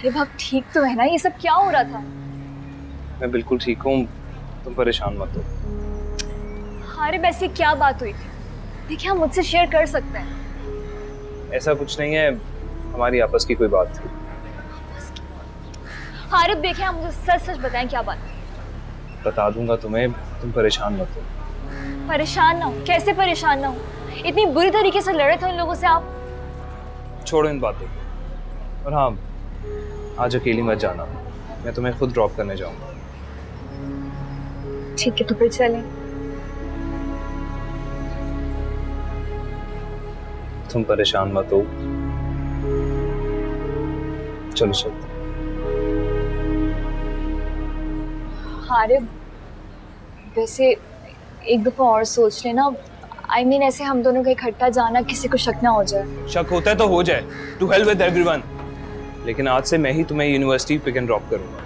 अरे बाप ठीक तो है ना? ये सब क्या हो रहा था? मैं बिल्कुल ठीक हूँ, तुम परेशान मत हो। अरे वैसे क्या बात हुई थी? देखिए, हम मुझसे शेयर कर सकते हैं। ऐसा कुछ नहीं है, हमारी आपस की कोई बात थी। आरिफ देखिए, आप मुझे सच सच बताएं क्या बात थी। बता दूंगा तुम्हें, तुम परेशान मत हो। परेशान ना हो? कैसे परेशान ना हो? इतनी बुरी तरीके से लड़े थे उन लोगों से आप। छोड़ो इन बातों को। और हाँ, आज अकेली मत जाना, मैं तुम्हें खुद ड्रॉप करने जाऊंगा। ठीक है, तो फिर चलें। तुम परेशान मत हो, चलो चलते। आरिफ वैसे एक दफा और सोच लेना। I mean, ऐसे हम दोनों का इकट्ठा जाना, किसी को शक ना हो जाए। शक होता है तो हो जाए, टू हेल विद एवरीवन। लेकिन आज से मैं ही तुम्हें यूनिवर्सिटी पिक एंड ड्रॉप करूंगा।